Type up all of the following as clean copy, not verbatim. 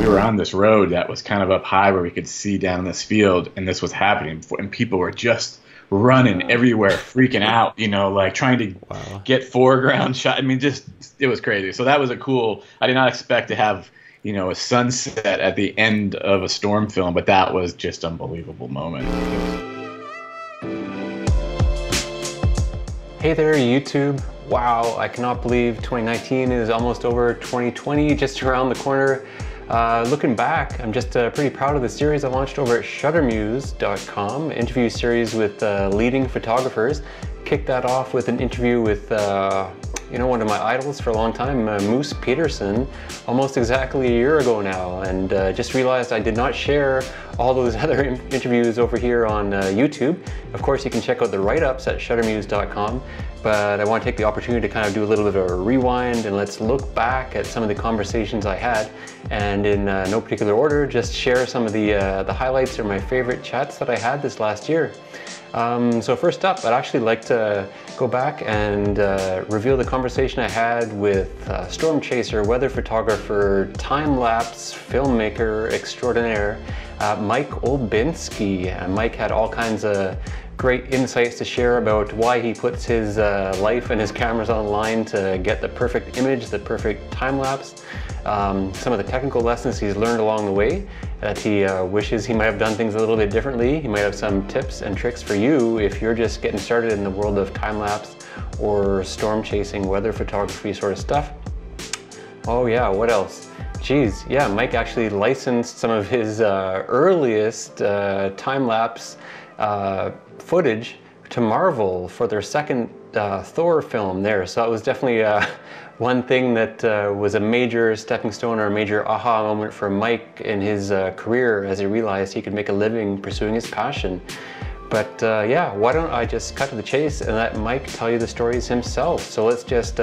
were on this road that was kind of up high where we could see down this field, and this was happening, and people were just running everywhere, freaking out, you know, like trying to get foreground shot. I mean, just, it was crazy. So that was a cool, I did not expect to have, you know, a sunset at the end of a storm film, but that was just an unbelievable moment. Hey there, YouTube. Wow, I cannot believe 2019 is almost over. 2020 just around the corner. Looking back, I'm just pretty proud of the series I launched over at shuttermuse.com, interview series with leading photographers. Kicked that off with an interview with you know, one of my idols for a long time, Moose Peterson, almost exactly a year ago now, and just realized I did not share all those other interviews over here on YouTube. Of course, you can check out the write-ups at shuttermuse.com, but I want to take the opportunity to kind of do a little bit of a rewind, and let's look back at some of the conversations I had, and in no particular order, just share some of the highlights or my favorite chats that I had this last year. So first up, I'd actually like to go back and reveal the conversation I had with storm chaser, weather photographer, time-lapse filmmaker extraordinaire, Mike Olbinski. Mike had all kinds of great insights to share about why he puts his life and his cameras online to get the perfect image, the perfect time-lapse, some of the technical lessons he's learned along the way, that he wishes he might have done things a little bit differently. He might have some tips and tricks for you if you're just getting started in the world of time-lapse or storm chasing, weather photography sort of stuff. Oh yeah, what else? Geez, yeah, Mike actually licensed some of his earliest time-lapse footage to Marvel for their second Thor film there. So it was definitely one thing that was a major stepping stone or a major aha moment for Mike in his career as he realized he could make a living pursuing his passion. But yeah, why don't I just cut to the chase and let Mike tell you the stories himself. So let's just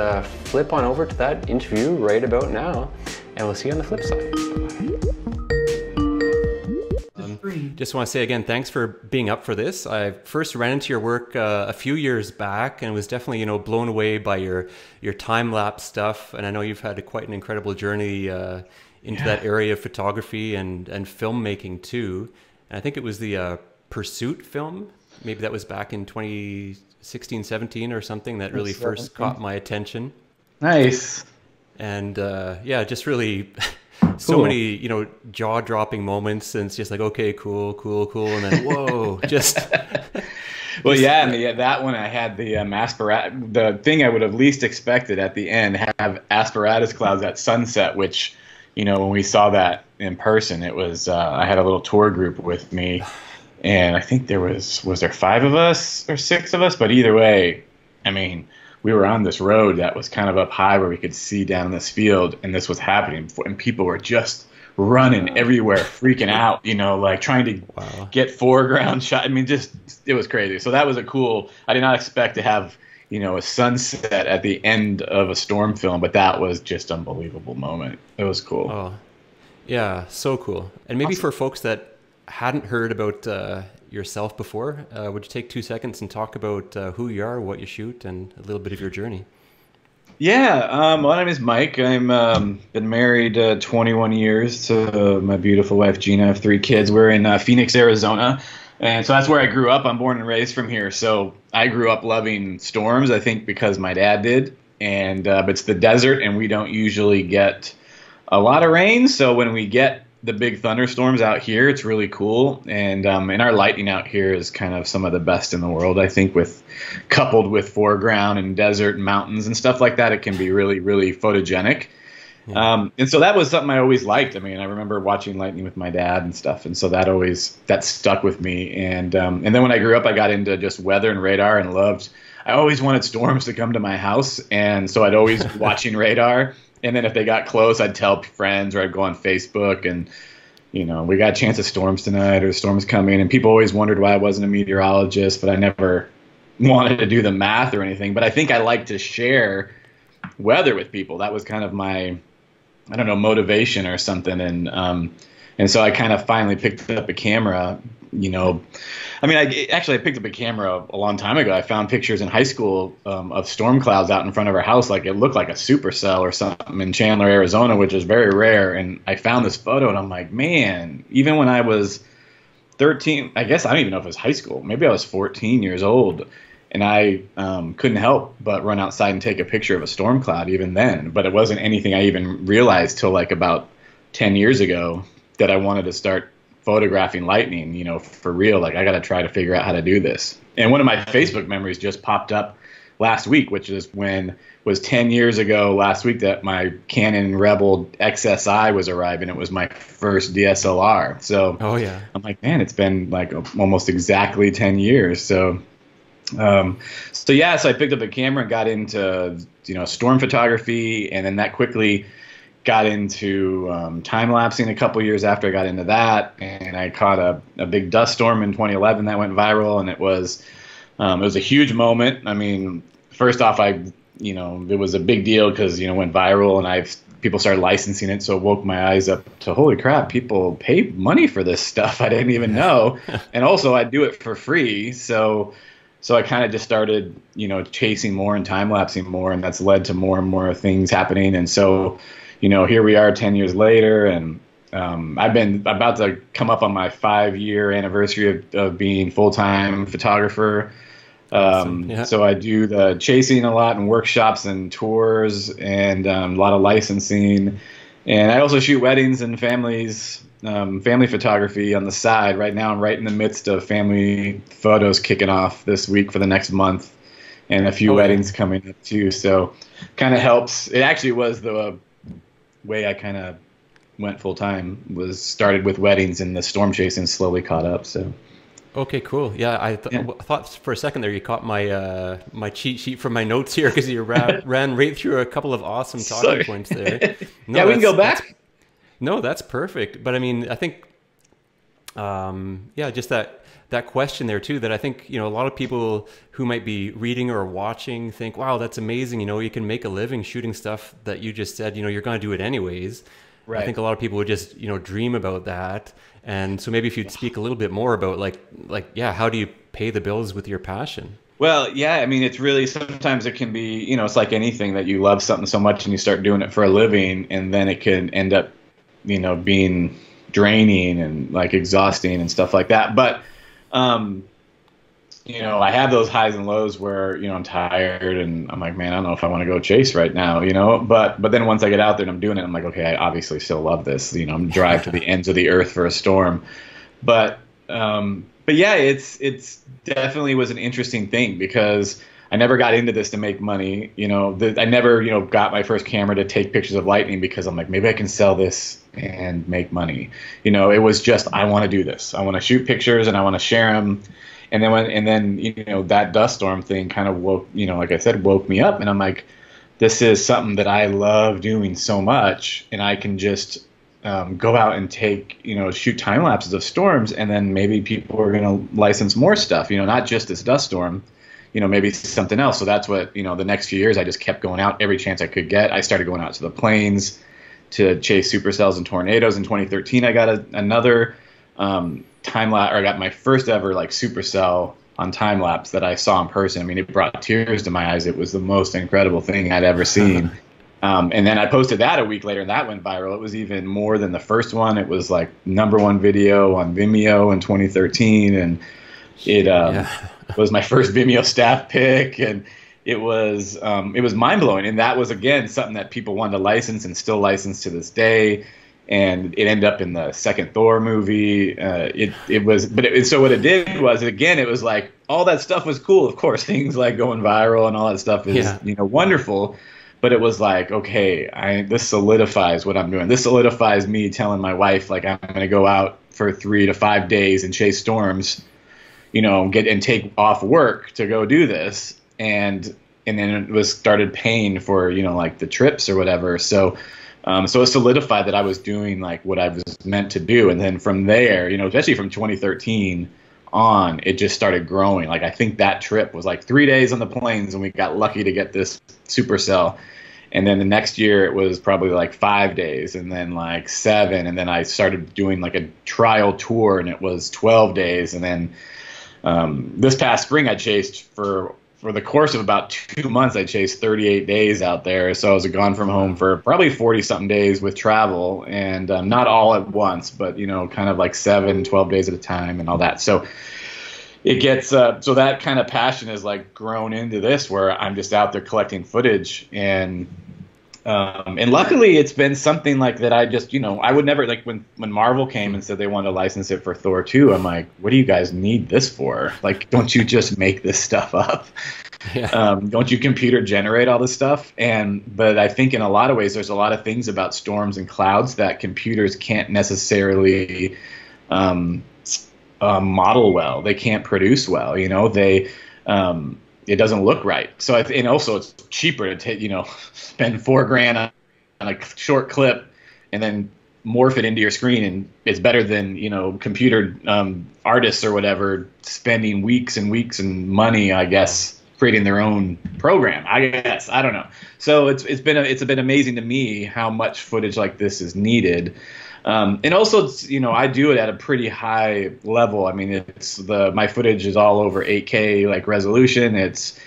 flip on over to that interview right about now, and we'll see you on the flip side. Just want to say again, thanks for being up for this. I first ran into your work a few years back and was definitely, you know, blown away by your time-lapse stuff. And I know you've had quite an incredible journey into that area of photography and filmmaking too. And I think it was the Pursuit film. Maybe that was back in 2016, 17 or something that really first caught my attention. Nice. And yeah, just really... So many, you know, jaw-dropping moments, and it's just like, okay, cool, cool, cool, and then whoa, just. Well, yeah, I mean, yeah, that one I had the the thing I would have least expected at the end, have asparagus clouds at sunset, which, you know, when we saw that in person, it was I had a little tour group with me, and I think there was there 5 of us or 6 of us, but either way, I mean, we were on this road that was kind of up high where we could see down this field, and this was happening, and people were just running everywhere, freaking out, you know, like trying to get foreground shot. I mean, just, it was crazy. So that was a cool, I did not expect to have, you know, a sunset at the end of a storm film, but that was just an unbelievable moment. It was cool. Oh, yeah, so cool. And maybe for folks that hadn't heard about yourself before, would you take 2 seconds and talk about who you are, what you shoot, and a little bit of your journey? Yeah, my name is Mike. I'm been married 21 years to my beautiful wife Gina. I have 3 kids. We're in Phoenix, Arizona, and so that's where I grew up. I'm born and raised from here, so I grew up loving storms. I think because my dad did, and but it's the desert, and we don't usually get a lot of rain. So when we get the big thunderstorms out here, it's really cool, and our lightning out here is kind of some of the best in the world. I think coupled with foreground and desert and mountains and stuff like that, it can be really, really photogenic. Yeah. And so that was something I always liked. I mean, I remember watching lightning with my dad and stuff, and so that stuck with me. And then when I grew up, I got into just weather and radar and I always wanted storms to come to my house, and so I'd always watching radar. And then if they got close, I'd tell friends, or I'd go on Facebook and, you know, we got a chance of storms tonight, or storms coming. And people always wondered why I wasn't a meteorologist, but I never wanted to do the math or anything. But I think I like to share weather with people. That was kind of my, I don't know, motivation or something. And so I kind of finally picked up a camera I mean, I picked up a camera a long time ago. I found pictures in high school of storm clouds out in front of our house. Like it looked like a supercell or something in Chandler, Arizona, which is very rare. And I found this photo and I'm like, man, even when I was 13, I guess I don't even know if it was high school. Maybe I was 14 years old. And I couldn't help but run outside and take a picture of a storm cloud even then. But it wasn't anything I even realized till like about 10 years ago that I wanted to start photographing lightning, for real. Like I got to try to figure out how to do this. And one of my Facebook memories just popped up last week, which is was 10 years ago last week that my Canon Rebel XSI was arriving. It was my first DSLR. So oh yeah, I'm like, man, it's been like almost exactly 10 years. So I picked up a camera and got into, storm photography. And then that quickly got into time-lapsing a couple years after I got into that, and I caught a big dust storm in 2011 that went viral, and it was a huge moment. I mean, first off, it was a big deal because went viral, and people started licensing it, so it woke my eyes up to holy crap, people pay money for this stuff. I didn't even know, and also I do it for free, so I kind of just started chasing more and time-lapsing more, and that's led to more and more things happening, and so. Here we are 10 years later, and I've been about to come up on my 5-year anniversary of being full-time photographer. Awesome. Yeah. So I do the chasing a lot and workshops and tours and a lot of licensing. And I also shoot weddings and family photography on the side. Right now I'm right in the midst of family photos kicking off this week for the next month, and a few weddings coming up too. So kind of helps. It actually was the way I kind of went full time, was started with weddings, and the storm chasing slowly caught up. So okay, cool. Yeah, I thought for a second there you caught my my cheat sheet from my notes here, because you ran right through a couple of awesome talking points there. No, yeah, we can go back. No, that's perfect. But I mean, I think just that question there too, that I think a lot of people who might be reading or watching think, wow, that's amazing, you can make a living shooting stuff that you just said you're going to do it anyways. Right. I think a lot of people would just dream about that. And so maybe if you'd speak a little bit more about how do you pay the bills with your passion? Well, yeah, I mean, it's really, sometimes it can be, it's like anything, that you love something so much and you start doing it for a living, and then it can end up being draining and like exhausting and stuff like that. But I have those highs and lows where, I'm tired and I'm like, man, I don't know if I want to go chase right now, but then once I get out there and I'm doing it, I'm like, okay, I obviously still love this, I'm drive to the ends of the earth for a storm. But yeah, it's definitely was an interesting thing, because I never got into this to make money. I never, got my first camera to take pictures of lightning because I'm like, maybe I can sell this and make money. It was just, I want to do this. I want to shoot pictures and I want to share them. And then that dust storm thing kind of woke, like I said, woke me up, and I'm like, this is something that I love doing so much, and I can just go out and take, shoot time lapses of storms, and then maybe people are going to license more stuff, not just this dust storm, maybe something else. So that's what, the next few years I just kept going out every chance I could get. I started going out to the plains to chase supercells and tornadoes. In 2013, I got another time-lapse, or I got my first ever supercell on time-lapse that I saw in person. I mean, it brought tears to my eyes. It was the most incredible thing I'd ever seen. And then I posted that a week later, and that went viral. It was even more than the first one. It was like #1 video on Vimeo in 2013, and it was my first Vimeo staff pick, and it was mind-blowing. And that was, again, something that people wanted to license and still license to this day. And it ended up in the second Thor movie. So what it did was, again, it was like all that stuff was cool. Of course, things like going viral and all that stuff is wonderful. But it was like, okay, this solidifies what I'm doing. This solidifies me telling my wife, like, I'm going to go out for 3 to 5 days and chase storms, and take off work to go do this. And then it started paying for, the trips or whatever. So it solidified that I was doing what I was meant to do. And then from there, especially from 2013 on, it just started growing. I think that trip was 3 days on the plains, and we got lucky to get this supercell. And then the next year it was probably like 5 days, and then like 7. And then I started doing like a trial tour, and it was 12 days. And then this past spring I chased for the course of about 2 months, I chased 38 days out there. So I was gone from home for probably 40 something days with travel, and not all at once, but, you know, kind of like 7, 12 days at a time and all that. So it gets, so that kind of passion is like grown into this, where I'm just out there collecting footage. And luckily it's been something like that. I just, you know, I would never, like when Marvel came and said they wanted to license it for Thor 2, I'm like, what do you guys need this for? Like, don't you just make this stuff up? Yeah. Don't you computer generate all this stuff? But I think in a lot of ways, there's a lot of things about storms and clouds that computers can't necessarily model well. They can't produce well, you know, it doesn't look right. So and also it's cheaper to take, you know, spend $4,000 on a short clip and then morph it into your screen, and it's better than, you know, computer artists or whatever spending weeks and weeks and money, I guess, creating their own program. I guess, I don't know. So it's been amazing to me how much footage like this is needed. And also, it's, you know, I do it at a pretty high level. I mean, my footage is all over 8K like resolution. It's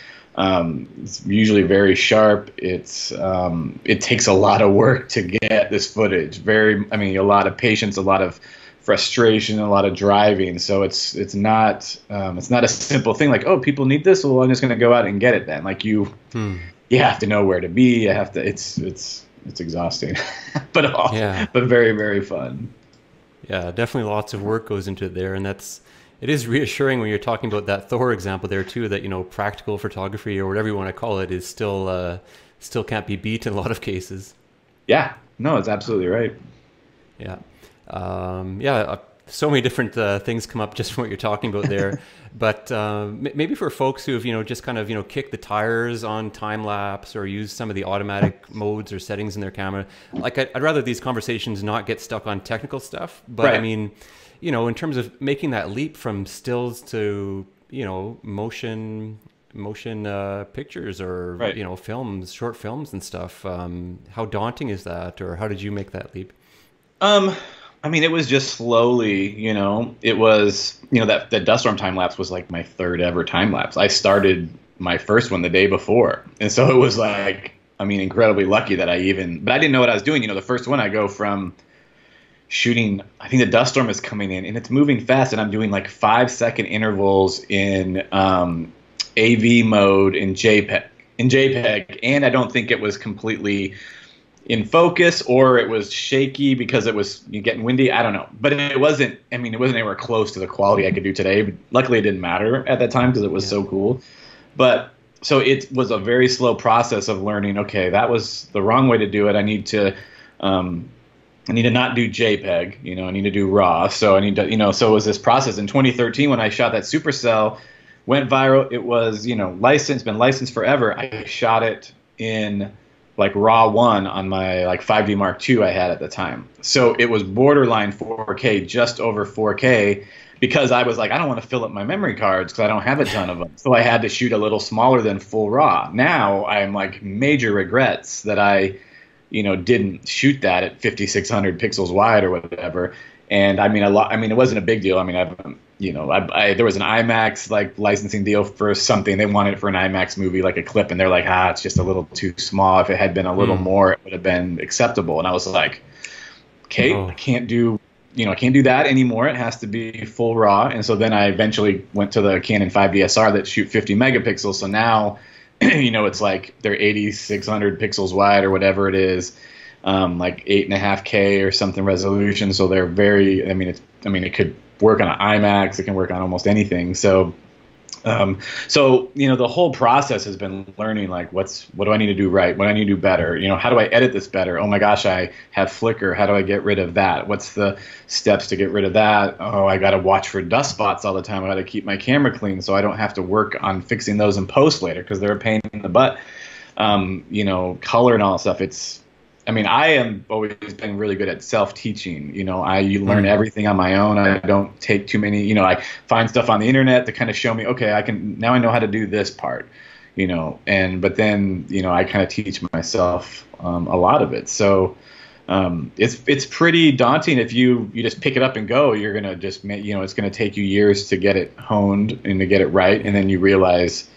usually very sharp. It takes a lot of work to get this footage. A lot of patience, a lot of frustration, a lot of driving. So it's not a simple thing like, oh, people need this, well, I'm just going to go out and get it then. Like you have to know where to be. You have to. It's exhausting, but very, very fun. Yeah, definitely lots of work goes into it there, and it is reassuring when you're talking about that Thor example there too, that, you know, practical photography or whatever you want to call it is still can't be beat in a lot of cases. Yeah, no, it's absolutely right. Yeah. So many different things come up just from what you're talking about there. But maybe for folks who have, you know, just kind of, you know, kicked the tires on time lapse or use some of the automatic modes or settings in their camera, like I'd rather these conversations not get stuck on technical stuff. But right. I mean, you know, in terms of making that leap from stills to, you know, motion pictures or, right. you know, short films and stuff, how daunting is that, or how did you make that leap? I mean, it was just slowly, you know, it was, you know, that dust storm time lapse was like my 3rd ever time lapse. I started my first one the day before. And so it was like, I mean, incredibly lucky that but I didn't know what I was doing. You know, the first one I go from shooting, I think the dust storm is coming in and it's moving fast, and I'm doing like 5-second intervals in AV mode in JPEG. And I don't think it was completely in focus, or it was shaky because it was getting windy. I don't know, but it wasn't anywhere close to the quality I could do today. But luckily it didn't matter at that time because it was so cool. But so it was a very slow process of learning, okay, that was the wrong way to do it. I need to not do JPEG, you know, I need to do RAW. So I need to, you know, so it was this process. In 2013, when I shot that Supercell, went viral. It was, you know, been licensed forever. I shot it in like RAW 1 on my like 5D Mark II I had at the time. So it was borderline 4K, just over 4K, because I was like, I don't want to fill up my memory cards because I don't have a ton of them. So I had to shoot a little smaller than full RAW. Now I'm like major regrets that I, you know, didn't shoot that at 5,600 pixels wide or whatever. And I mean, it wasn't a big deal. I mean, there was an IMAX like licensing deal for something. They wanted it for an IMAX movie, like a clip, and they're like, it's just a little too small. If it had been a little more, it would have been acceptable. And I was like, okay, I can't do that anymore. It has to be full RAW. And so then I eventually went to the Canon 5DSR that shoot 50 megapixels. So now, you know, it's like they're 8,600 pixels wide or whatever it is. Like 8.5K or something resolution. So they're very, it could work on an IMAX. It can work on almost anything. So, you know, the whole process has been learning, like, what do I need to do right? What do I need to do better? You know, how do I edit this better? Oh my gosh, I have flicker. How do I get rid of that? What's the steps to get rid of that? Oh, I got to watch for dust spots all the time. I got to keep my camera clean so I don't have to work on fixing those in post later because they're a pain in the butt. You know, color and all that stuff. I am always been really good at self-teaching. You know, you learn everything on my own. I don't take too many, you know, I find stuff on the internet to kind of show me, okay, now I know how to do this part. but then, I kind of teach myself a lot of it. So it's pretty daunting. If you just pick it up and go, you're going to just, it's going to take you years to get it honed and to get it right. And then you realize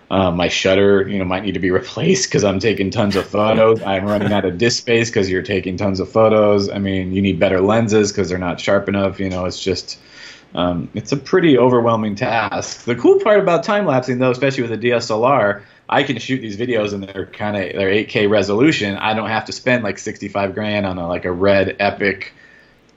my shutter, might need to be replaced because I'm taking tons of photos. I'm running out of disk space because you're taking tons of photos. I mean, you need better lenses because they're not sharp enough. It's just, it's a pretty overwhelming task. The cool part about time lapsing, though, especially with a DSLR, I can shoot these videos and they're 8K resolution. I don't have to spend like 65 grand on a Red Epic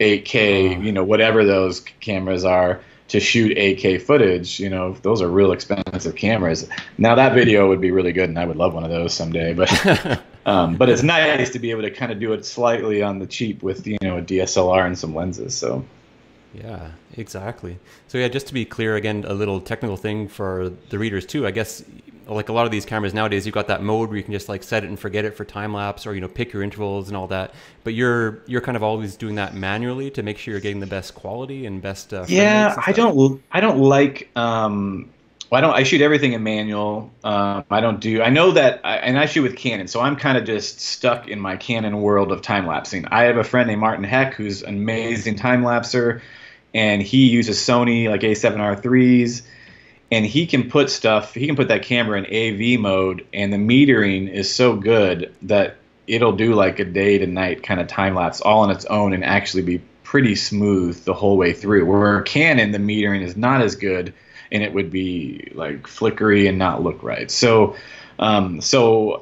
8K, whatever those cameras are, to shoot 8K footage. Those are real expensive cameras. Now that video would be really good, and I would love one of those someday. But but it's nice to be able to kind of do it slightly on the cheap with a DSLR and some lenses. So. Yeah, exactly. So yeah, just to be clear, again, a little technical thing for the readers too. I guess like a lot of these cameras nowadays, you've got that mode where you can just like set it and forget it for time lapse, or pick your intervals and all that. But you're kind of always doing that manually to make sure you're getting the best quality and best. Yeah, I don't like. I shoot everything in manual. I know that, and I shoot with Canon, so I'm kind of just stuck in my Canon world of time lapsing. I have a friend named Martin Heck who's an amazing time lapser, and he uses Sony like A7R3s, and he can put that camera in AV mode, and the metering is so good that it'll do like a day to night kind of time lapse all on its own and actually be pretty smooth the whole way through. Where Canon, the metering is not as good, and it would be like flickery and not look right. So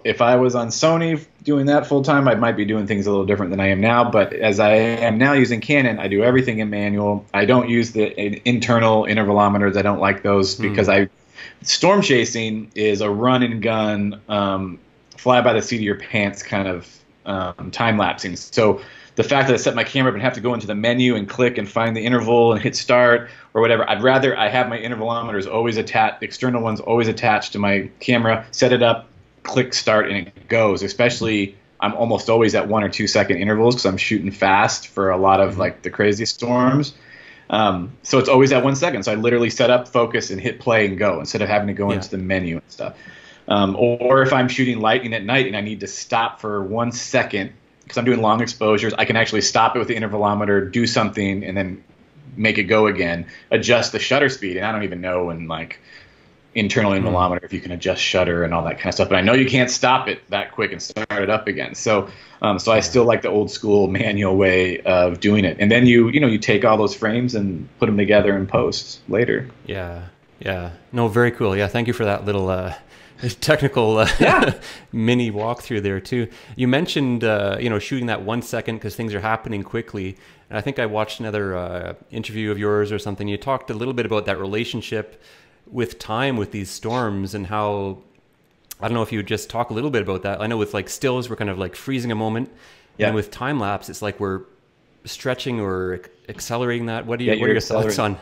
if I was on Sony doing that full time, I might be doing things a little different than I am now. But as I am now using Canon, I do everything in manual. I don't use the internal intervalometers. I don't like those because storm chasing is a run and gun, fly by the seat of your pants kind of time lapsing. So the fact that I set my camera up and have to go into the menu and click and find the interval and hit start or whatever, I'd rather I have my intervalometers always attached, external ones always attached to my camera, set it up, click start, and it goes. Especially, I'm almost always at 1 or 2 second intervals because I'm shooting fast for a lot of like the crazy storms. So it's always at 1 second. So I literally set up, focus, and hit play and go instead of having to go into the menu and stuff. Or if I'm shooting lightning at night and I need to stop for 1 second, because I'm doing long exposures, I can actually stop it with the intervalometer, do something, and then make it go again, adjust the shutter speed. And I don't even know in like internal intervalometer if you can adjust shutter and all that kind of stuff. But I know you can't stop it that quick and start it up again. So I still like the old school manual way of doing it. And then you take all those frames and put them together in post later. Yeah. No, very cool. Yeah, thank you for that little technical mini walkthrough there too. You mentioned shooting that 1 second because things are happening quickly, and I think I watched another interview of yours or something. You talked a little bit about that relationship with time with these storms and how, I don't know if you would just talk a little bit about that. I know with like stills we're kind of like freezing a moment, and with time lapse it's like we're stretching or accelerating that. What are your thoughts on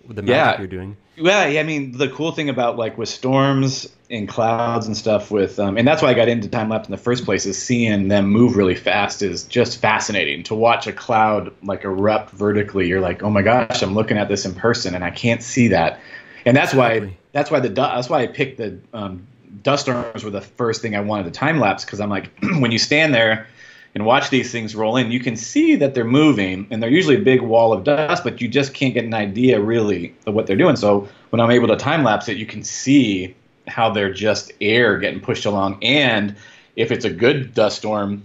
the magic you're doing? Well, yeah, I mean, the cool thing about like with storms and clouds and stuff with, and that's why I got into time lapse in the first place, is seeing them move really fast is just fascinating. To watch a cloud like erupt vertically, you're like, oh my gosh, I'm looking at this in person and I can't see that. And that's why I picked the dust storms were the first thing I wanted to time lapse, because I'm like, when you stand there and watch these things roll in, you can see that they're moving, and they're usually a big wall of dust, but you just can't get an idea really of what they're doing. So when I'm able to time lapse it, you can see how they're just air getting pushed along. And if it's a good dust storm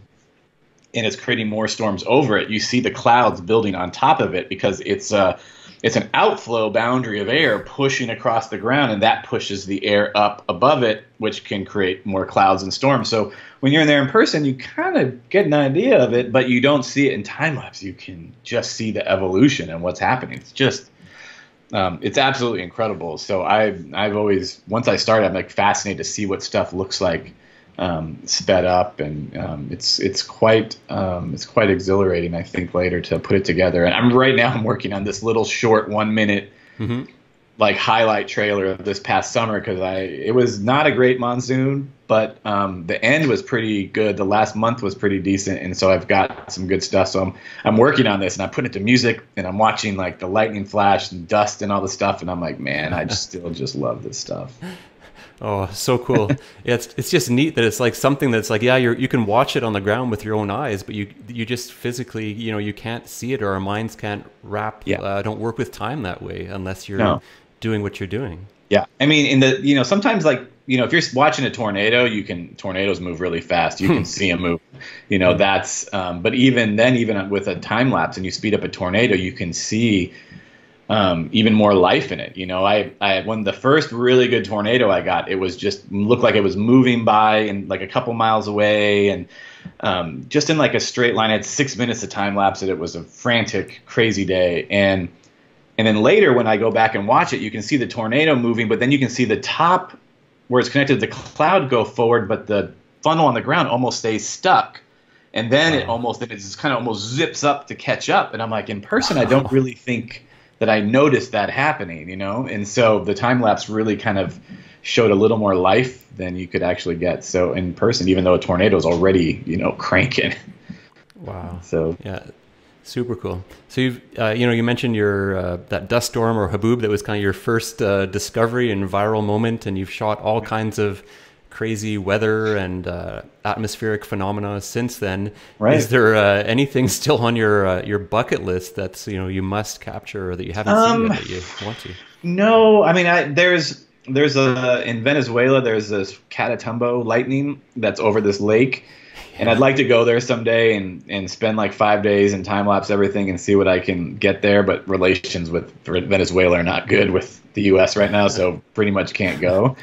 and it's creating more storms over it, you see the clouds building on top of it, because it's an outflow boundary of air pushing across the ground, and that pushes the air up above it, which can create more clouds and storms. So when you're in there in person, you kind of get an idea of it, but you don't see it in time lapse. You can just see the evolution and what's happening. It's just, it's absolutely incredible. So I've always, once I started, I'm like fascinated to see what stuff looks like sped up, and it's quite exhilarating, I think, later to put it together. And I'm working on this little short 1 minute like highlight trailer of this past summer, because it was not a great monsoon, but the end was pretty good. The last month was pretty decent, and so I've got some good stuff. So I'm working on this, and I'm putting it to music, and I'm watching like the lightning flash and dust and all the stuff, and I'm like, man, I still just love this stuff. Oh, so cool. Yeah, it's just neat that it's like something that's like, yeah, you can watch it on the ground with your own eyes, but you just physically, you can't see it, or our minds can't Yeah. don't work with time that way unless you're No. doing what you're doing. Yeah. I mean, sometimes like, if you're watching a tornado, tornadoes move really fast. You can see them move, but even then, even with a time lapse and you speed up a tornado, you can see even more life in it. When the first really good tornado I got, it was just looked like it was moving by and like a couple miles away, and just in like a straight line. I had 6 minutes of time lapse. It was a frantic, crazy day, and then later when I go back and watch it, you can see the tornado moving, but then you can see the top where it's connected to the cloud go forward, but the funnel on the ground almost stays stuck. And then it just kind of almost zips up to catch up. And I'm like, in person, I don't really think that I noticed that happening, And so the time lapse really kind of showed a little more life than you could actually get. So in person, even though a tornado is already, cranking. Wow. So yeah. Super cool. So you mentioned your that dust storm or haboob that was kind of your first discovery and viral moment, and you've shot all kinds of crazy weather and atmospheric phenomena since then. Right. Is there anything still on your bucket list that's you must capture or that you haven't seen yet that you want to? No, I mean there's in Venezuela there's this Catatumbo lightning that's over this lake. And I'd like to go there someday and spend like 5 days and time lapse everything and see what I can get there. But relations with Venezuela are not good with the U.S. right now, so pretty much can't go.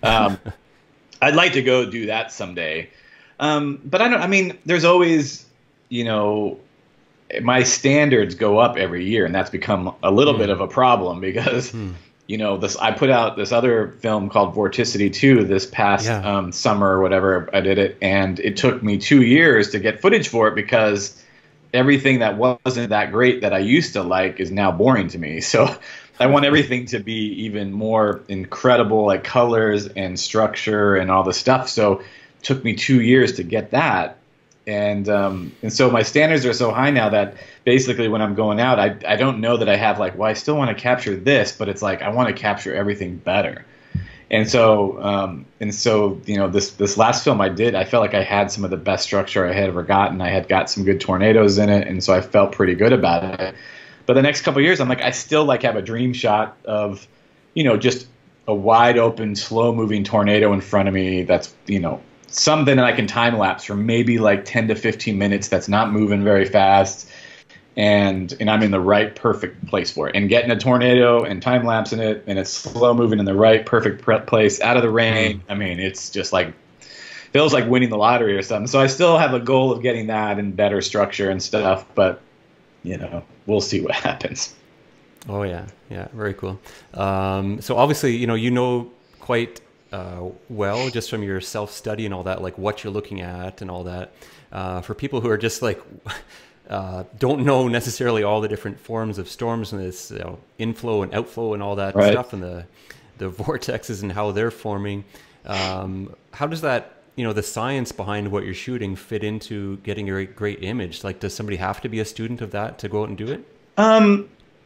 I'd like to go do that someday. But there's always, my standards go up every year, and that's become a little bit of a problem because I put out this other film called Vorticity 2 this past summer or whatever. I did it, and it took me 2 years to get footage for it because everything that wasn't that great that I used to like is now boring to me. So I want everything to be even more incredible, like colors and structure and all the stuff. So it took me 2 years to get that. And so my standards are so high now that basically when I'm going out, I don't know that I have like, well, I still want to capture this, but it's like I want to capture everything better. And so this last film I did, I felt like I had some of the best structure I had ever gotten. I had got some good tornadoes in it, and so I felt pretty good about it. But the next couple of years, I'm like, I still like have a dream shot of, just a wide open, slow moving tornado in front of me. That's, something that I can time lapse for maybe like 10 to 15 minutes. That's not moving very fast. And I'm in the right, perfect place for it. And getting a tornado and time lapsing it, and it's slow moving in the right, perfect place out of the rain. I mean, it's just like, feels like winning the lottery or something. So I still have a goal of getting that and better structure and stuff, but we'll see what happens. Oh yeah. Yeah. Very cool. So obviously, quite well, just from your self-study and all that, like what you're looking at and all that. For people who are just like, don't know necessarily all the different forms of storms and this inflow and outflow and all that stuff, and the vortexes and how they're forming. How does that, the science behind what you're shooting fit into getting a great image? Like, does somebody have to be a student of that to go out and do it?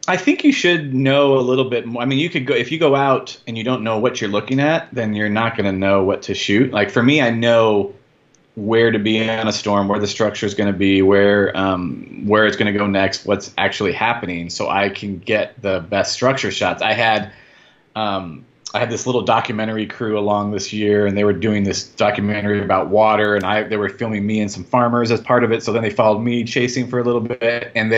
I think you should know a little bit more. I mean, you could go, if you go out and you don't know what you're looking at, then you're not going to know what to shoot. Like for me, I know where to be on a storm, where the structure is going to be, where it's going to go next, what's actually happening, so I can get the best structure shots. I had this little documentary crew along this year, and they were doing this documentary about water, and they were filming me and some farmers as part of it. So then they followed me chasing for a little bit, and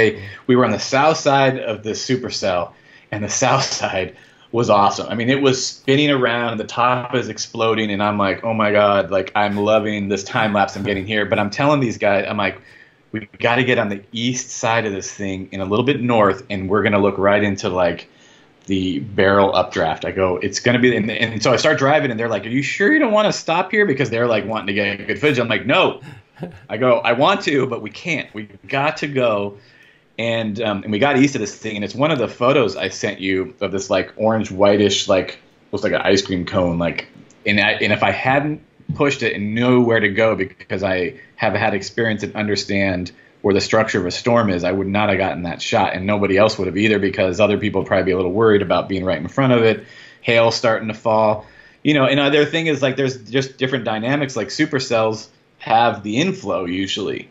we were on the south side of this supercell, and the south side was awesome. I mean, it was spinning around, and the top is exploding, and I'm like, oh my God, like I'm loving this time lapse I'm getting here. But I'm telling these guys, I'm like, we got to get on the east side of this thing and a little bit north, and we're going to look right into like the barrel updraft. I go, it's going to be, and so I start driving, and they're like, are you sure you don't want to stop here? Because they're like wanting to get good footage. I'm like, no. I go, I want to, but we can't. We got to go. And we got east of this thing, and it's one of the photos I sent you of this like orange whitish, like looks like an ice cream cone, like, and if I hadn't pushed it and knew where to go because I have had experience and understand where the structure of a storm is, I would not have gotten that shot, and nobody else would have either, because other people would probably be a little worried about being right in front of it, hail starting to fall. Another thing is like there's just different dynamics. Like supercells have the inflow usually.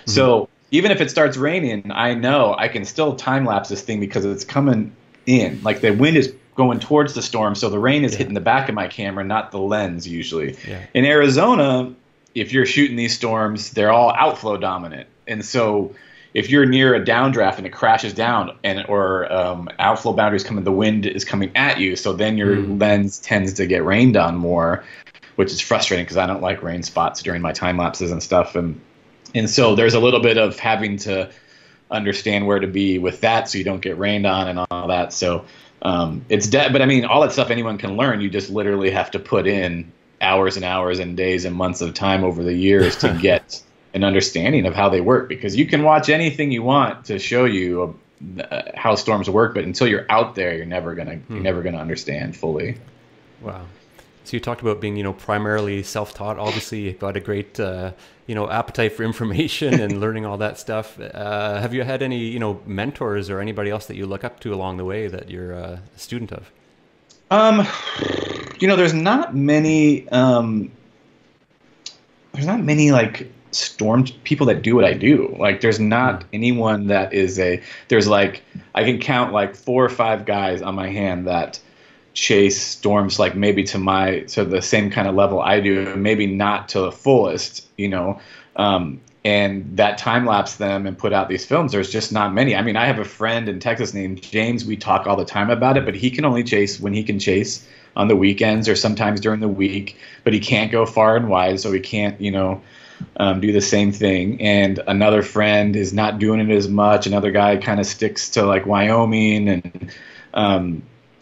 So even if it starts raining, I know I can still time lapse this thing because it's coming in. Like the wind is going towards the storm, so the rain is hitting the back of my camera, not the lens usually. Yeah. In Arizona, if you're shooting these storms, they're all outflow dominant. And so if you're near a downdraft and it crashes down or outflow boundaries coming, the wind is coming at you. So then your lens tends to get rained on more, which is frustrating because I don't like rain spots during my time lapses and stuff. And so there's a little bit of having to understand where to be with that so you don't get rained on and all that. So but I mean, all that stuff anyone can learn. You just literally have to put in hours and hours and days and months of time over the years to get an understanding of how they work, because you can watch anything you want to show you how storms work, but until you're out there, you're never gonna understand fully. Wow. So you talked about being, primarily self-taught. Obviously, you've got a great, appetite for information and learning all that stuff. Have you had any, mentors or anybody else that you look up to along the way that you're a student of? There's not many. There's not many like storm people that do what I do. Like, there's not anyone that is there's like, I can count like 4 or 5 guys on my hand that chase storms like maybe to the same kind of level I do, maybe not to the fullest, and that time lapse them and put out these films. There's just not many. I mean, I have a friend in Texas named James. We talk all the time about it, but he can only chase when he can chase on the weekends or sometimes during the week, but he can't go far and wide, so he can't, do the same thing. And another friend is not doing it as much. Another guy kind of sticks to like Wyoming,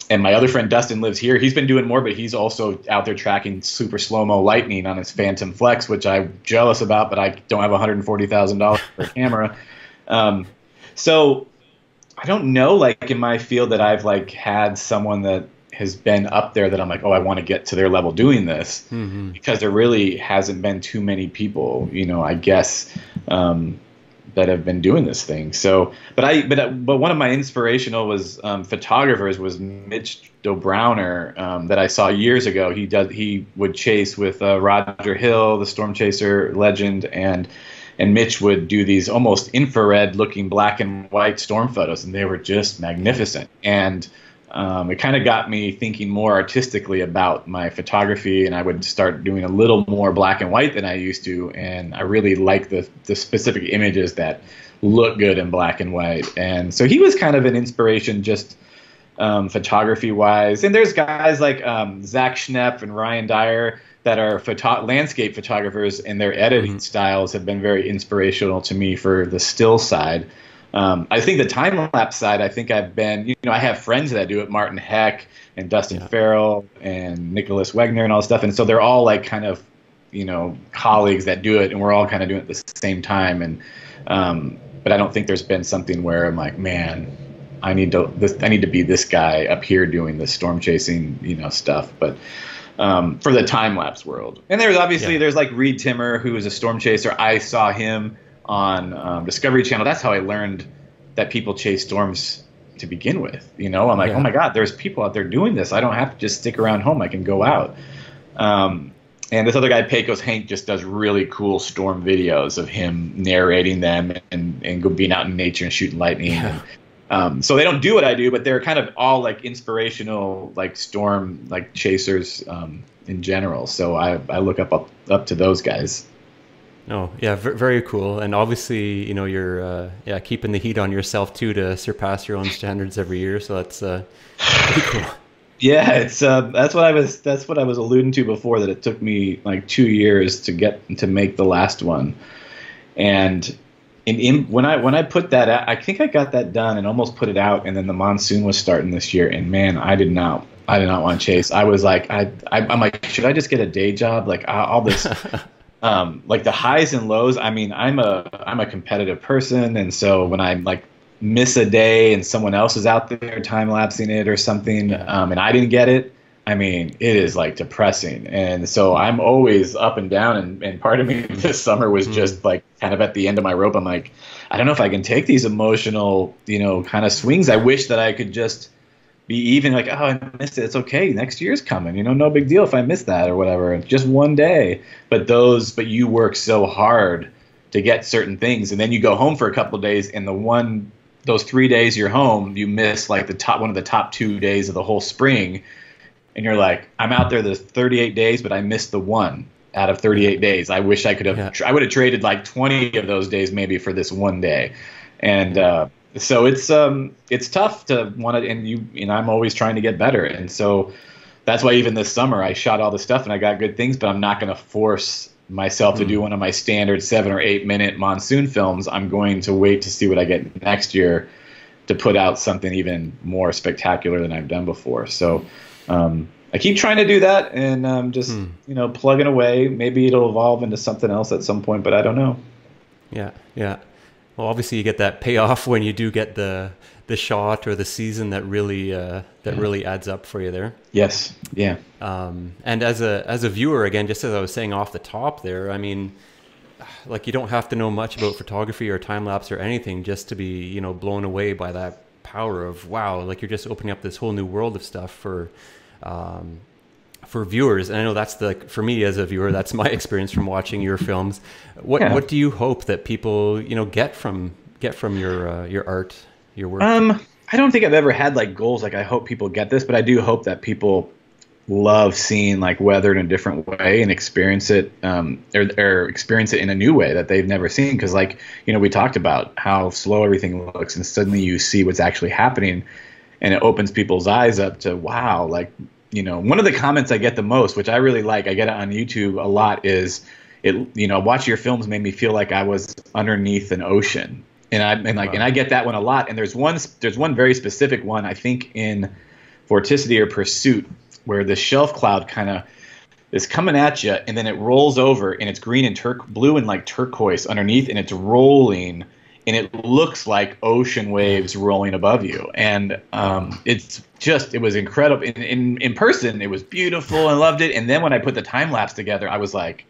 and my other friend Dustin lives here. He's been doing more, but he's also out there tracking super slow-mo lightning on his Phantom Flex, which I'm jealous about, but I don't have $140,000 for a camera. So I don't know, like in my field, that I've like had someone that has been up there that I'm like, oh, I want to get to their level doing this, because there really hasn't been too many people, I guess, that have been doing this thing. So, but one of my inspirational photographers was Mitch Dobrowner, that I saw years ago. He would chase with Roger Hill, the storm chaser legend, and Mitch would do these almost infrared looking black and white storm photos, and they were just magnificent. And it kind of got me thinking more artistically about my photography, and I would start doing a little more black and white than I used to. And I really like the specific images that look good in black and white. And so he was kind of an inspiration, just photography wise. And there's guys like Zach Schnepp and Ryan Dyer that are landscape photographers, and their editing styles have been very inspirational to me for the still side. I think the time-lapse side, I think I've been, I have friends that do it, Martin Heck and Dustin Farrell and Nicholas Wegner and all this stuff. And so they're all like kind of, colleagues that do it, and we're all kind of doing it at the same time. And, but I don't think there's been something where I'm like, man, I need to be this guy up here doing this storm chasing, stuff. But, for the time-lapse world. And there's obviously, there's like Reed Timmer, who is a storm chaser. I saw him on Discovery Channel. That's how I learned that people chase storms to begin with. I'm like, oh my God, there's people out there doing this. I don't have to just stick around home. I can go out. And this other guy, Pecos Hank, just does really cool storm videos of him narrating them and being out in nature and shooting lightning. And, so they don't do what I do, but they're kind of all like inspirational, like storm, like chasers in general. So I look up to those guys. Oh, yeah, very cool. And obviously, you're keeping the heat on yourself too to surpass your own standards every year. So that's pretty cool. Yeah, it's that's what I was alluding to before, that it took me like 2 years to make the last one. And when I put that out, I think I got that done and almost put it out, and then the monsoon was starting this year, and man, I did not want to chase. I was like, I'm like, should I just get a day job? Like all this. Like the highs and lows, I mean, I'm a competitive person, and so when I like miss a day and someone else is out there time-lapsing it or something, and I didn't get it, I mean, it is like depressing. And so I'm always up and down, and part of me this summer was just like kind of at the end of my rope. I'm like, I don't know if I can take these emotional, kind of swings. I wish that I could just be even like, oh, I missed it. It's okay. Next year's coming. No big deal if I miss that or whatever. Just one day. But you work so hard to get certain things, and then you go home for a couple of days, and those 3 days you're home, you miss like one of the top 2 days of the whole spring, and you're like, I'm out there the 38 days, but I missed the one out of 38 days. I wish I could have. I would have traded like 20 of those days maybe for this one day, and so it's tough to want to. And I'm always trying to get better, and so that's why even this summer I shot all the stuff and I got good things, but I'm not going to force myself to do one of my standard 7 or 8 minute monsoon films. I'm going to wait to see what I get next year to put out something even more spectacular than I've done before. So I keep trying to do that, and just plugging away. Maybe it'll evolve into something else at some point, but I don't know. Yeah. Well, obviously you get that payoff when you do get the shot or the season that really really adds up for you there. Yes. Yeah. And as a viewer, again, just as I was saying off the top there, I mean, like, you don't have to know much about photography or time lapse or anything just to be, blown away by that power of, wow, like you're just opening up this whole new world of stuff for viewers. And I know that's for me as a viewer, that's my experience from watching your films. What do you hope that people, get from your art, your work? I don't think I've ever had like goals. Like, I hope people get this, but I do hope that people love seeing like weather in a different way and experience it, or experience it in a new way that they've never seen. Cause like, we talked about how slow everything looks, and suddenly you see what's actually happening, and it opens people's eyes up to, wow, like, one of the comments I get the most, which I really like, I get it on YouTube a lot, is watching your films made me feel like I was underneath an ocean. And I get that one a lot. And there's one very specific one, I think in Vorticity or Pursuit, where the shelf cloud kind of is coming at you, and then it rolls over, and it's green and blue and like turquoise underneath, and it's rolling, and it looks like ocean waves rolling above you. And it was incredible. In person, it was beautiful. I loved it. And then when I put the time lapse together, I was like,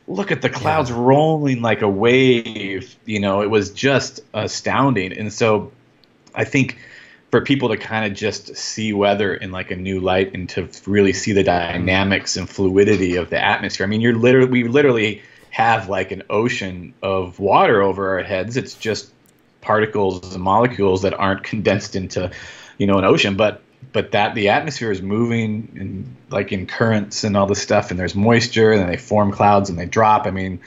look at the clouds rolling like a wave. It was just astounding. And so I think for people to kind of just see weather in like a new light, and to really see the dynamics and fluidity of the atmosphere. I mean, we literally have like an ocean of water over our heads. It's just particles and molecules that aren't condensed into, an ocean, but that the atmosphere is moving and like in currents and all this stuff, and there's moisture, and then they form clouds and they drop. I mean,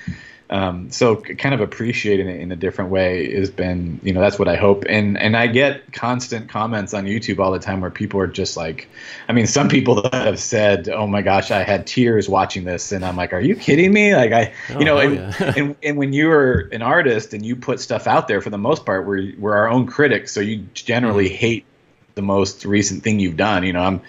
so kind of appreciating it in a different way has been, that's what I hope. And I get constant comments on YouTube all the time where people are just like, I mean, some people that have said, oh my gosh, I had tears watching this. And I'm like, are you kidding me? Like and when you're an artist and you put stuff out there, for the most part, we're our own critics. So you generally hate the most recent thing you've done.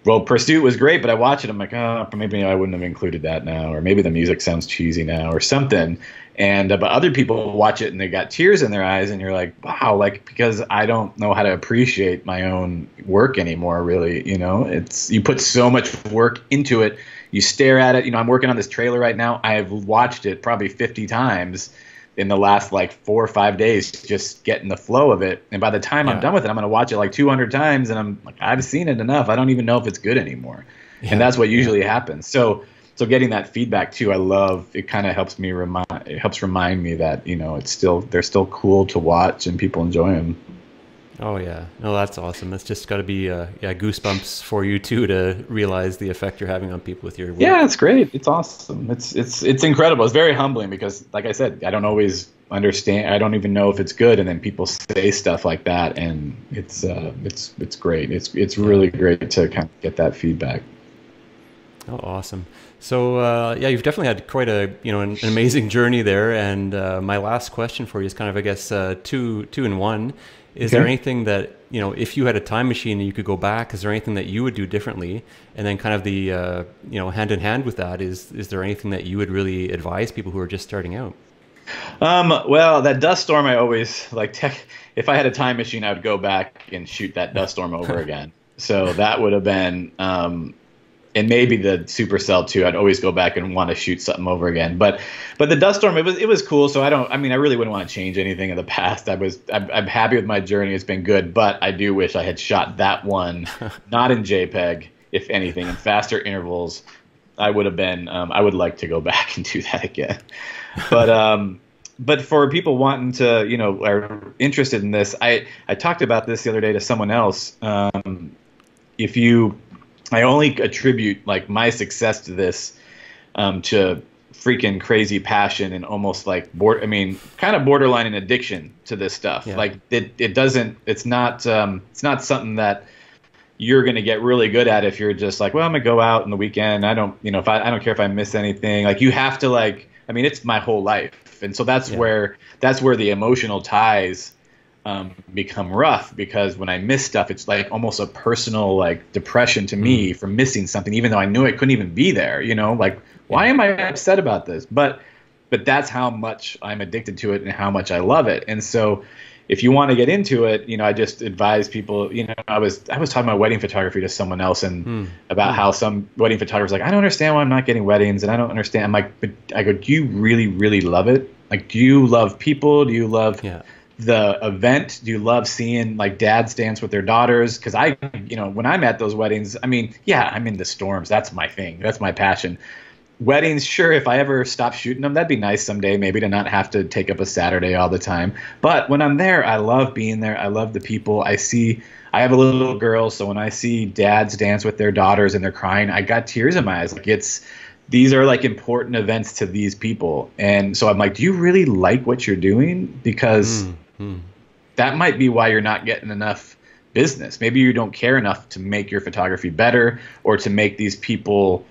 Well, Pursuit was great, but I watch it, I'm like, oh, maybe I wouldn't have included that now, or maybe the music sounds cheesy now, or something. And but other people watch it and they got tears in their eyes, and you're like, wow, like, because I don't know how to appreciate my own work anymore, really. It's, you put so much work into it, you stare at it. I'm working on this trailer right now. I've watched it probably 50 times in the last like 4 or 5 days, just getting the flow of it. And by the time I'm done with it, I'm going to watch it like 200 times. And I'm like, I've seen it enough. I don't even know if it's good anymore. And that's what usually happens. So getting that feedback too, I love. It kind of helps remind me that, they're still cool to watch and people enjoy them. Oh yeah, no, that's awesome. That's just got to be goosebumps for you too, to realize the effect you're having on people with your work. Yeah, it's great. It's awesome. It's incredible. It's very humbling because, like I said, I don't always understand. I don't even know if it's good, and then people say stuff like that, and it's great. It's really great to kind of get that feedback. Oh, awesome. So you've definitely had quite an amazing journey there. And my last question for you is kind of, I guess, two in one. Is there anything that, if you had a time machine and you could go back, is there anything that you would do differently? And then kind of the, hand in hand with that, is there anything that you would really advise people who are just starting out? Well, that dust storm, I always if I had a time machine, I would go back and shoot that dust storm over again. So that would have been, and maybe the Supercell too. I'd always go back and want to shoot something over again. But the dust storm, it was cool. So I really wouldn't want to change anything in the past. I'm happy with my journey. It's been good, but I do wish I had shot that one, not in JPEG, if anything, in faster intervals. I would have been. I would like to go back and do that again. But for people wanting to, are interested in this, I talked about this the other day to someone else. I only attribute like my success to this to freaking crazy passion and almost like kind of borderline an addiction to this stuff. Yeah. Like it's not something that you're going to get really good at if you're just like, well, I'm gonna go out on the weekend. I don't care if I miss anything. Like you have to it's my whole life. And so that's where the emotional ties become rough, because when I miss stuff, it's like almost a personal like depression to me for missing something, even though I knew it couldn't even be there. Like, why am I upset about this? But that's how much I'm addicted to it and how much I love it. And so if you want to get into it, I just advise people. I was talking about wedding photography to someone else and about how some wedding photographers like, I don't understand why I'm not getting weddings, and I don't understand. I'm like, but I go, do you really, really love it? Like, do you love people? Do you love the event? Do you love seeing like dads dance with their daughters? Because when I'm at those weddings, I'm into storms. That's my thing. That's my passion. Weddings, sure, if I ever stop shooting them, that'd be nice someday, maybe, to not have to take up a Saturday all the time. But when I'm there, I love being there. I love the people. I have a little girl, so when I see dads dance with their daughters and they're crying, I got tears in my eyes. Like, these are like important events to these people. And so I'm like, do you really like what you're doing? Because that might be why you're not getting enough business. Maybe you don't care enough to make your photography better, or to make these people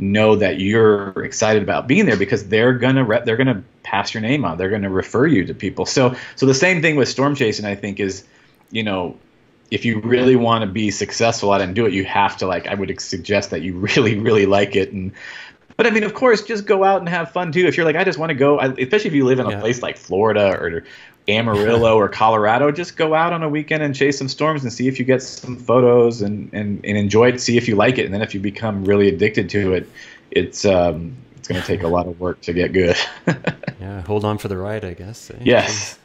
know that you're excited about being there, because they're gonna pass your name on. They're gonna refer you to people. So the same thing with storm chasing, I think, is, if you really want to be successful at it and do it, you have to, I would suggest that you really, really like it. But of course, just go out and have fun too. If you're like, I just want to go, especially if you live in a place like Florida or Amarillo or Colorado, just go out on a weekend and chase some storms and see if you get some photos and enjoy it, see if you like it. And then if you become really addicted to it, it's going to take a lot of work to get good. Yeah, hold on for the ride, I guess. Yes.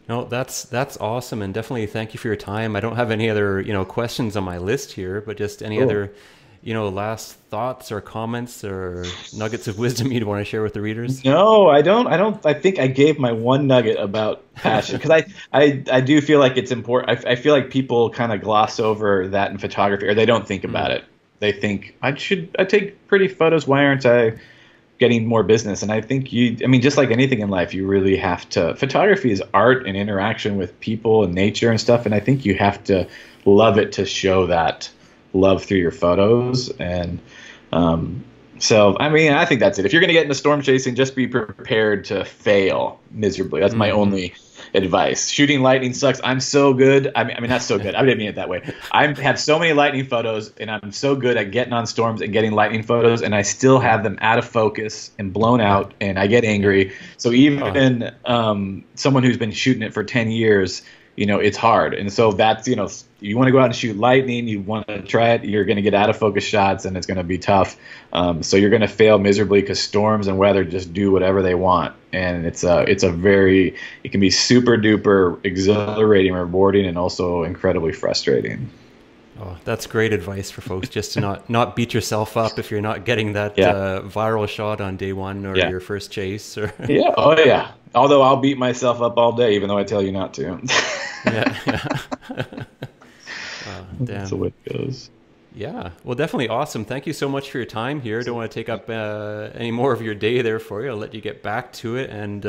No, that's awesome, and definitely thank you for your time. I don't have any other questions on my list here, but just any other last thoughts or comments or nuggets of wisdom you'd want to share with the readers? No, I don't. I think I gave my one nugget about passion, because I do feel like it's important. I feel like people kind of gloss over that in photography, or they don't think about it. They think, I take pretty photos. Why aren't I getting more business? And I think just like anything in life, you really have to. Photography is art and interaction with people and nature and stuff. And I think you have to love it to show that love through your photos. And I think that's it. If you're going to get into storm chasing, just be prepared to fail miserably. That's my only advice. Shooting lightning sucks. I'm so good. Not so good. I didn't mean it that way. I have so many lightning photos, and I'm so good at getting on storms and getting lightning photos, and I still have them out of focus and blown out, and I get angry. So even someone who's been shooting it for 10 years, it's hard. And so that's, you want to go out and shoot lightning, you want to try it, you're going to get out of focus shots, and it's going to be tough. So you're going to fail miserably, because storms and weather just do whatever they want. And it can be super duper exhilarating, rewarding, and also incredibly frustrating. Oh, that's great advice for folks, just to not beat yourself up if you're not getting that viral shot on day one or your first chase. Or Oh yeah. Although I'll beat myself up all day, even though I tell you not to. Damn. That's the way it goes. Yeah, well, definitely awesome. Thank you so much for your time here. Don't want to take up any more of your day there for you. I'll let you get back to it, and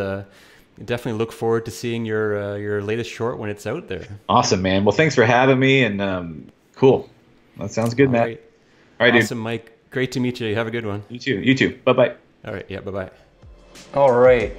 definitely look forward to seeing your latest short when it's out there. Awesome, man. Well, thanks for having me, and cool. That sounds good, Matt. All right, awesome, dude. Mike. Great to meet you. Have a good one. You too. Bye-bye. All right, yeah, bye-bye. All right.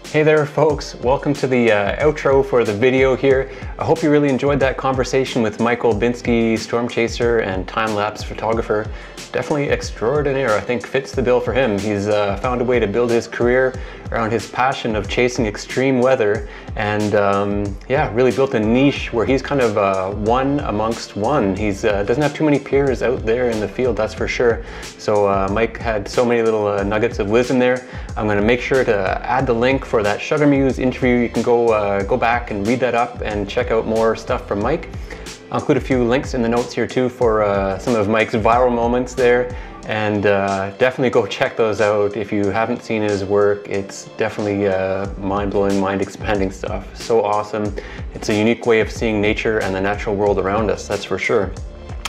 Hey there, folks. Welcome to the outro for the video here. I hope you really enjoyed that conversation with Mike Olbinski, storm chaser and time-lapse photographer. Definitely extraordinaire. I think fits the bill for him. He's found a way to build his career around his passion of chasing extreme weather, and yeah, really built a niche where he's kind of one amongst one. He's doesn't have too many peers out there in the field, that's for sure. So Mike had so many little nuggets of wisdom there. I'm going to make sure to add the link for that Shutter Muse interview. You can go back and read that up and check out more stuff from Mike. I'll include a few links in the notes here too for some of Mike's viral moments there, and definitely go check those out if you haven't seen his work. It's definitely mind-blowing, mind-expanding stuff. So awesome. It's a unique way of seeing nature and the natural world around us, that's for sure.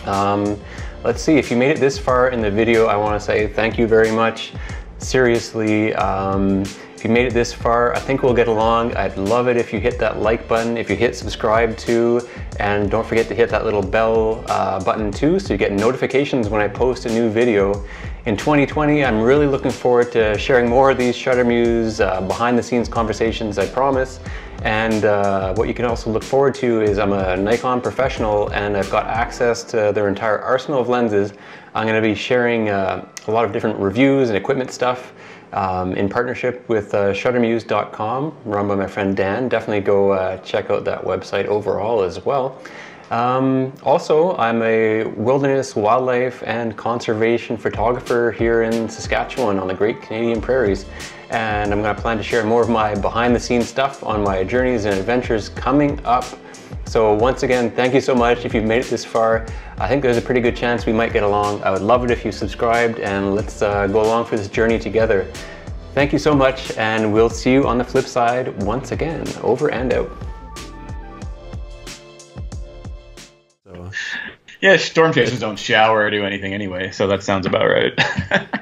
Let's see, if you made it this far in the video, I want to say thank you very much. Seriously, if you made it this far, I think we'll get along. I'd love it if you hit that like button, if you hit subscribe too, and don't forget to hit that little bell button too, so you get notifications when I post a new video. In 2020, I'm really looking forward to sharing more of these Shutter Muse behind the scenes conversations, I promise. And what you can also look forward to is I'm a Nikon professional and I've got access to their entire arsenal of lenses. I'm going to be sharing a lot of different reviews and equipment stuff in partnership with shuttermuse.com, run by my friend Dan. Definitely go check out that website overall as well. Also, I'm a wilderness, wildlife, and conservation photographer here in Saskatchewan on the Great Canadian Prairies. And I'm going to plan to share more of my behind-the-scenes stuff on my journeys and adventures coming up. So once again, thank you so much. If you've made it this far, I think there's a pretty good chance we might get along. I would love it if you subscribed, and let's go along for this journey together. Thank you so much, and we'll see you on the flip side once again. Over and out. Yeah, storm chasers don't shower or do anything anyway, so that sounds about right.